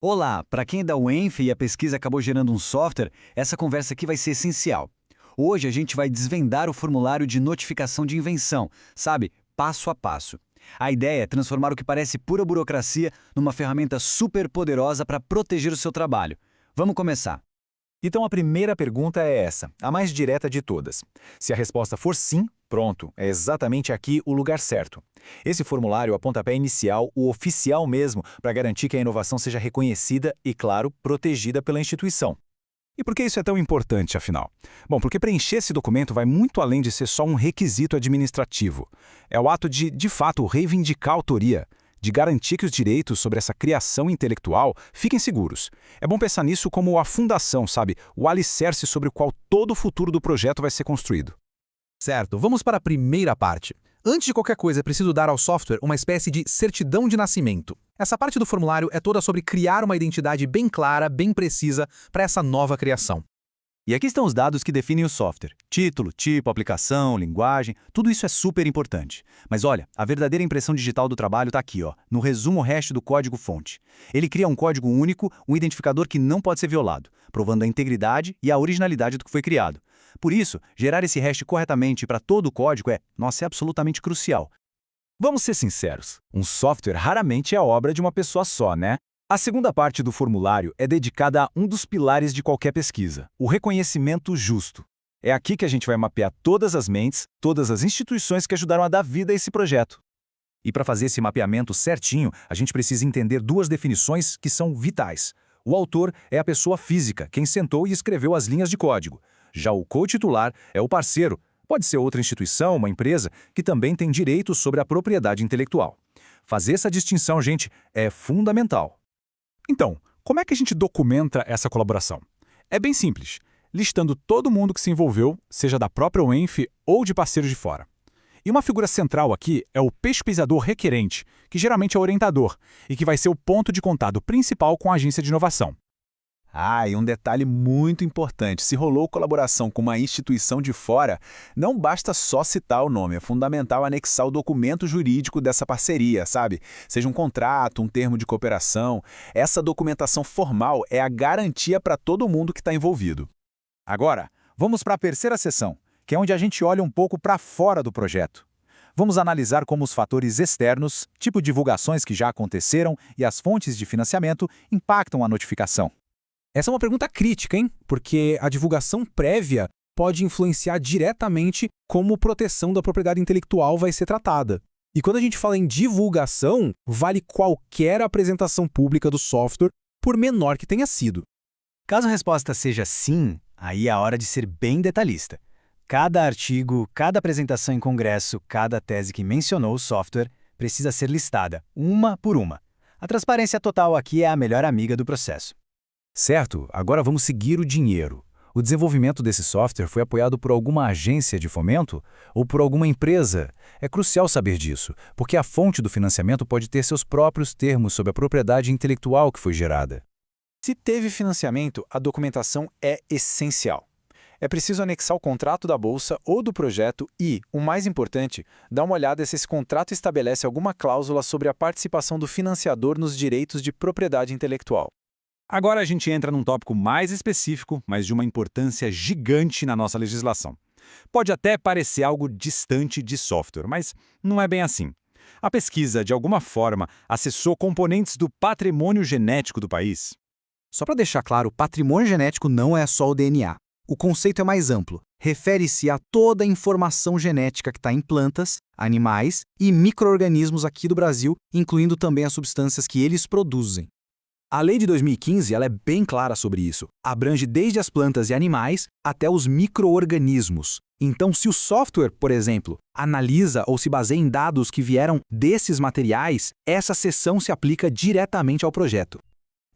Olá, para quem é da UENF e a pesquisa acabou gerando um software, essa conversa aqui vai ser essencial. Hoje a gente vai desvendar o formulário de notificação de invenção, sabe? Passo a passo. A ideia é transformar o que parece pura burocracia numa ferramenta super poderosa para proteger o seu trabalho. Vamos começar. Então a primeira pergunta é essa, a mais direta de todas. Se a resposta for sim, pronto, é exatamente aqui o lugar certo. Esse formulário é o pontapé inicial, o oficial mesmo, para garantir que a inovação seja reconhecida e, claro, protegida pela instituição. E por que isso é tão importante, afinal? Bom, porque preencher esse documento vai muito além de ser só um requisito administrativo. É o ato de fato, reivindicar a autoria, de garantir que os direitos sobre essa criação intelectual fiquem seguros. É bom pensar nisso como a fundação, sabe? O alicerce sobre o qual todo o futuro do projeto vai ser construído. Certo, vamos para a primeira parte. Antes de qualquer coisa, é preciso dar ao software uma espécie de certidão de nascimento. Essa parte do formulário é toda sobre criar uma identidade bem clara, bem precisa para essa nova criação. E aqui estão os dados que definem o software. Título, tipo, aplicação, linguagem, tudo isso é super importante. Mas olha, a verdadeira impressão digital do trabalho está aqui, ó, no resumo hash do código-fonte. Ele cria um código único, um identificador que não pode ser violado, provando a integridade e a originalidade do que foi criado. Por isso, gerar esse hash corretamente para todo o código é absolutamente crucial. Vamos ser sinceros, um software raramente é obra de uma pessoa só, né? A segunda parte do formulário é dedicada a um dos pilares de qualquer pesquisa, o reconhecimento justo. É aqui que a gente vai mapear todas as mentes, todas as instituições que ajudaram a dar vida a esse projeto. E para fazer esse mapeamento certinho, a gente precisa entender duas definições que são vitais. O autor é a pessoa física, quem sentou e escreveu as linhas de código. Já o co-titular é o parceiro, pode ser outra instituição, uma empresa, que também tem direitos sobre a propriedade intelectual. Fazer essa distinção, gente, é fundamental. Então, como é que a gente documenta essa colaboração? É bem simples, listando todo mundo que se envolveu, seja da própria UENF ou de parceiros de fora. E uma figura central aqui é o pesquisador requerente, que geralmente é o orientador, e que vai ser o ponto de contato principal com a agência de inovação. E um detalhe muito importante, se rolou colaboração com uma instituição de fora, não basta só citar o nome, é fundamental anexar o documento jurídico dessa parceria, sabe? Seja um contrato, um termo de cooperação, essa documentação formal é a garantia para todo mundo que está envolvido. Agora, vamos para a terceira seção, que é onde a gente olha um pouco para fora do projeto. Vamos analisar como os fatores externos, tipo divulgações que já aconteceram e as fontes de financiamento, impactam a notificação. Essa é uma pergunta crítica, hein? Porque a divulgação prévia pode influenciar diretamente como proteção da propriedade intelectual vai ser tratada. E quando a gente fala em divulgação, vale qualquer apresentação pública do software, por menor que tenha sido. Caso a resposta seja sim, aí é a hora de ser bem detalhista. Cada artigo, cada apresentação em congresso, cada tese que mencionou o software precisa ser listada, uma por uma. A transparência total aqui é a melhor amiga do processo. Certo, agora vamos seguir o dinheiro. O desenvolvimento desse software foi apoiado por alguma agência de fomento ou por alguma empresa? É crucial saber disso, porque a fonte do financiamento pode ter seus próprios termos sobre a propriedade intelectual que foi gerada. Se teve financiamento, a documentação é essencial. É preciso anexar o contrato da bolsa ou do projeto e, o mais importante, dar uma olhada se esse contrato estabelece alguma cláusula sobre a participação do financiador nos direitos de propriedade intelectual. Agora a gente entra num tópico mais específico, mas de uma importância gigante na nossa legislação. Pode até parecer algo distante de software, mas não é bem assim. A pesquisa, de alguma forma, acessou componentes do patrimônio genético do país. Só para deixar claro, patrimônio genético não é só o DNA. O conceito é mais amplo. Refere-se a toda a informação genética que está em plantas, animais e micro-organismos aqui do Brasil, incluindo também as substâncias que eles produzem. A lei de 2015 ela é bem clara sobre isso. Abrange desde as plantas e animais até os micro-organismos. Então, se o software, por exemplo, analisa ou se baseia em dados que vieram desses materiais, essa seção se aplica diretamente ao projeto.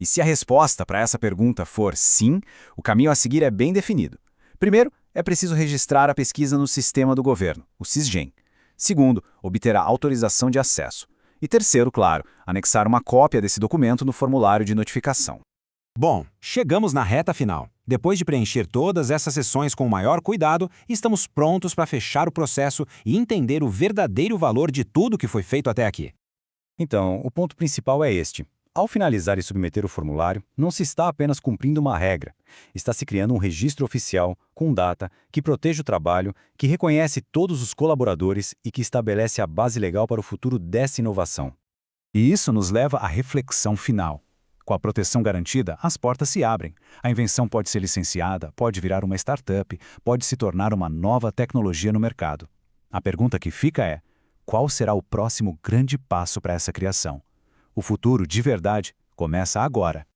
E se a resposta para essa pergunta for sim, o caminho a seguir é bem definido. Primeiro, é preciso registrar a pesquisa no sistema do governo, o SISGEM. Segundo, obter a autorização de acesso. E terceiro, claro, anexar uma cópia desse documento no formulário de notificação. Bom, chegamos na reta final. Depois de preencher todas essas seções com o maior cuidado, estamos prontos para fechar o processo e entender o verdadeiro valor de tudo que foi feito até aqui. Então, o ponto principal é este. Ao finalizar e submeter o formulário, não se está apenas cumprindo uma regra. Está se criando um registro oficial, com data, que protege o trabalho, que reconhece todos os colaboradores e que estabelece a base legal para o futuro dessa inovação. E isso nos leva à reflexão final. Com a proteção garantida, as portas se abrem. A invenção pode ser licenciada, pode virar uma startup, pode se tornar uma nova tecnologia no mercado. A pergunta que fica é: qual será o próximo grande passo para essa criação? O futuro, de verdade, começa agora.